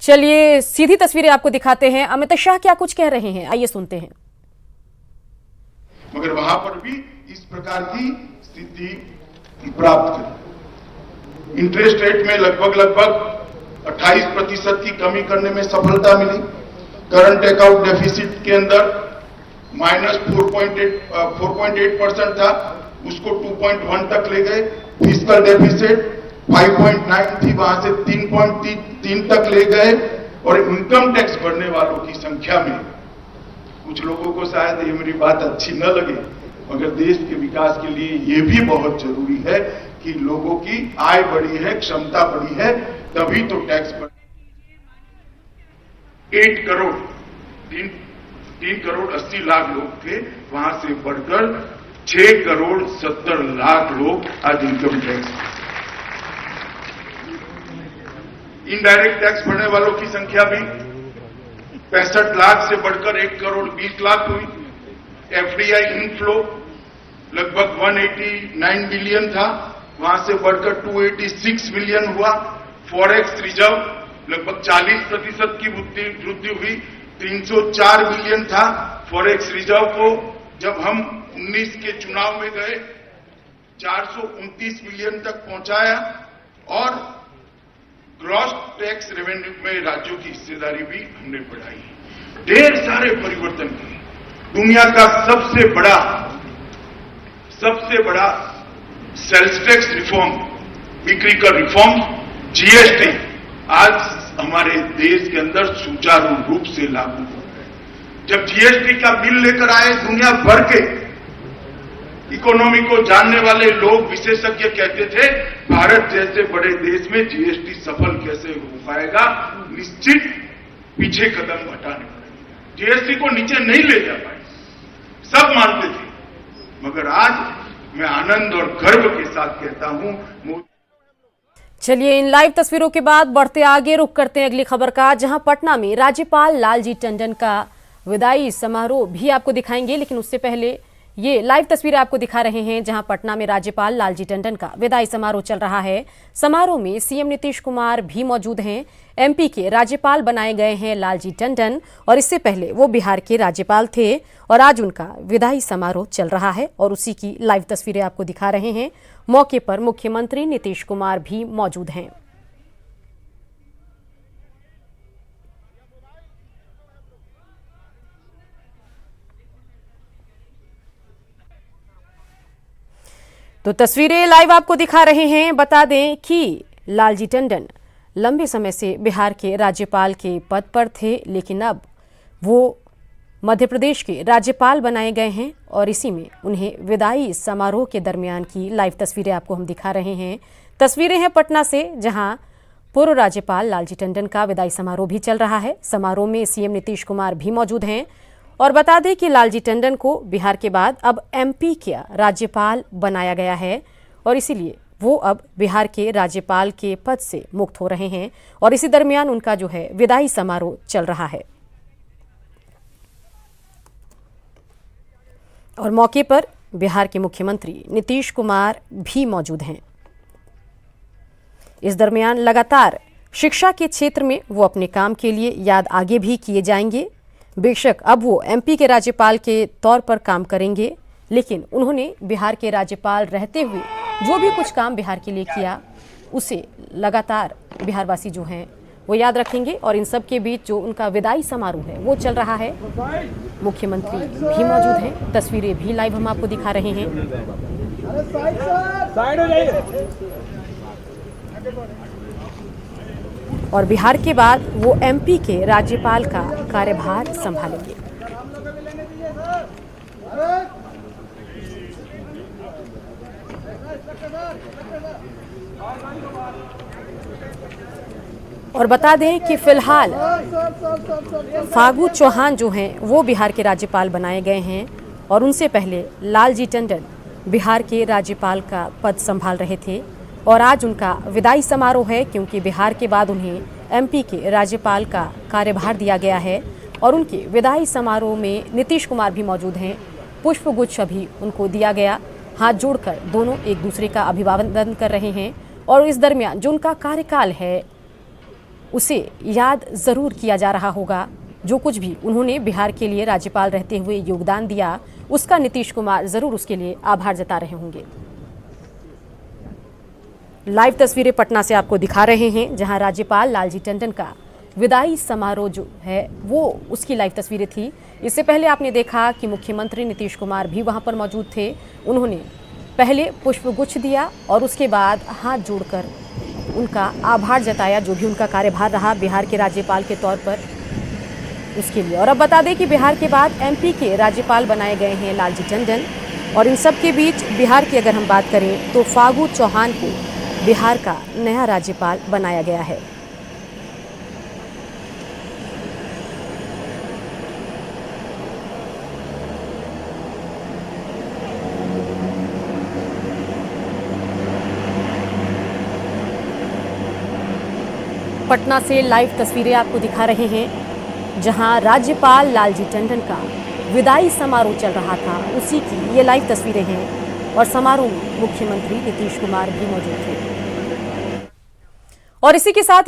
चलिए सीधी तस्वीरें आपको दिखाते हैं। अमित शाह क्या कुछ कह रहे हैं, आइए सुनते हैं। मगर वहां पर भी इस प्रकार की स्थिति प्राप्त करी। इंटरेस्ट रेट में लगभग 28% की कमी करने में सफलता मिली। करंट अकाउंट डेफिसिट के अंदर -4.8% था, उसको 2.1 तक ले गए। फिस्कल डेफिसिट 5.9 थी, वहां से 3.3 तक ले गए। और इनकम टैक्स भरने वालों की संख्या में, कुछ लोगों को शायद ये मेरी बात अच्छी न लगे, मगर देश के विकास के लिए ये भी बहुत जरूरी है कि लोगों की आय बढ़ी है, क्षमता बढ़ी है, तभी तो टैक्स बढ़। 8 करोड़ 3 करोड़ 80 लाख लोग थे, वहां से बढ़कर 6 करोड़ 70 लाख लोग आज इनकम टैक्स। इनडायरेक्ट टैक्स भरने वालों की संख्या भी 65 लाख से बढ़कर 1 करोड़ 20 लाख हुई। एफडीआई इनफ्लो लगभग 189 बिलियन था, वहां से बढ़कर 286 बिलियन हुआ। फॉरेक्स रिजर्व लगभग 40% की वृद्धि हुई, 304 बिलियन था। फॉरेक्स रिजर्व को जब हम 19 के चुनाव में गए 429 बिलियन तक पहुंचाया। और ग्रॉस टैक्स रेवेन्यू में राज्यों की हिस्सेदारी भी हमने बढ़ाई। ढेर सारे परिवर्तन किए। दुनिया का सबसे बड़ा सेल्स टैक्स रिफॉर्म, बिक्री का रिफॉर्म जीएसटी आज हमारे देश के अंदर सुचारू रूप से लागू हो रहा है। जब जीएसटी का बिल लेकर आए, दुनिया भर के इकोनॉमी को जानने वाले लोग, विशेषज्ञ कहते थे भारत जैसे बड़े देश में जीएसटी सफल कैसे हो पाएगा, निश्चित पीछे कदम हटाने पड़ेंगे, जीएसटी को नीचे नहीं ले जा पाए, सब मानते थे। मगर आज मैं आनंद और गर्व के साथ कहता हूं। चलिए इन लाइव तस्वीरों के बाद बढ़ते आगे, रुख करते हैं अगली खबर का, जहां पटना में राज्यपाल लालजी टंडन का विदाई समारोह भी आपको दिखाएंगे। लेकिन उससे पहले ये लाइव तस्वीरें आपको दिखा रहे हैं जहां पटना में राज्यपाल लालजी टंडन का विदाई समारोह चल रहा है। समारोह में सीएम नीतीश कुमार भी मौजूद हैं। एमपी के राज्यपाल बनाए गए हैं लालजी टंडन, और इससे पहले वो बिहार के राज्यपाल थे और आज उनका विदाई समारोह चल रहा है और उसी की लाइव तस्वीरें आपको दिखा रहे हैं। मौके पर मुख्यमंत्री नीतीश कुमार भी मौजूद हैं। तो तस्वीरें लाइव आपको दिखा रहे हैं। बता दें कि लालजी टंडन लंबे समय से बिहार के राज्यपाल के पद पर थे, लेकिन अब वो मध्य प्रदेश के राज्यपाल बनाए गए हैं और इसी में उन्हें विदाई समारोह के दरमियान की लाइव तस्वीरें आपको हम दिखा रहे हैं। तस्वीरें हैं पटना से, जहां पूर्व राज्यपाल लालजी टंडन का विदाई समारोह भी चल रहा है। समारोह में सीएम नीतीश कुमार भी मौजूद हैं। और बता दें कि लालजी टंडन को बिहार के बाद अब एमपी का राज्यपाल बनाया गया है और इसीलिए वो अब बिहार के राज्यपाल के पद से मुक्त हो रहे हैं और इसी दरमियान उनका जो है विदाई समारोह चल रहा है। और मौके पर बिहार के मुख्यमंत्री नीतीश कुमार भी मौजूद हैं। इस दरमियान लगातार शिक्षा के क्षेत्र में वो अपने काम के लिए याद आगे भी किए जाएंगे। बेशक अब वो एमपी के राज्यपाल के तौर पर काम करेंगे, लेकिन उन्होंने बिहार के राज्यपाल रहते हुए जो भी कुछ काम बिहार के लिए किया उसे लगातार बिहारवासी जो हैं वो याद रखेंगे। और इन सब के बीच जो उनका विदाई समारोह है वो चल रहा है। मुख्यमंत्री भी मौजूद हैं, तस्वीरें भी लाइव हम आपको दिखा रहे हैं। और बिहार के बाद वो एमपी के राज्यपाल का कार्यभार संभालेंगे। और बता दें कि फिलहाल फागू चौहान जो हैं वो बिहार के राज्यपाल बनाए गए हैं और उनसे पहले लालजी टंडन बिहार के राज्यपाल का पद संभाल रहे थे और आज उनका विदाई समारोह है, क्योंकि बिहार के बाद उन्हें एमपी के राज्यपाल का कार्यभार दिया गया है। और उनके विदाई समारोह में नीतीश कुमार भी मौजूद हैं। पुष्पगुच्छ भी उनको दिया गया। हाथ जोड़कर दोनों एक दूसरे का अभिवादन कर रहे हैं और इस दरमियान जो उनका कार्यकाल है उसे याद जरूर किया जा रहा होगा। जो कुछ भी उन्होंने बिहार के लिए राज्यपाल रहते हुए योगदान दिया, उसका नीतीश कुमार जरूर उसके लिए आभार जता रहे होंगे। लाइव तस्वीरें पटना से आपको दिखा रहे हैं, जहां राज्यपाल लालजी टंडन का विदाई समारोह जो है वो उसकी लाइव तस्वीरें थी। इससे पहले आपने देखा कि मुख्यमंत्री नीतीश कुमार भी वहां पर मौजूद थे। उन्होंने पहले पुष्पगुच्छ दिया और उसके बाद हाथ जोड़कर उनका आभार जताया, जो भी उनका कार्यभार रहा बिहार के राज्यपाल के तौर पर उसके लिए। और अब बता दें कि बिहार के बाद एमपी के राज्यपाल बनाए गए हैं लालजी टंडन, और इन सब के बीच बिहार की अगर हम बात करें तो फागू चौहान को बिहार का नया राज्यपाल बनाया गया है। पटना से लाइव तस्वीरें आपको दिखा रहे हैं, जहां राज्यपाल लालजी टंडन का विदाई समारोह चल रहा था, उसी की ये लाइव तस्वीरें हैं। और समारोह में मुख्यमंत्री नीतीश कुमार भी मौजूद थे। और इसी के साथ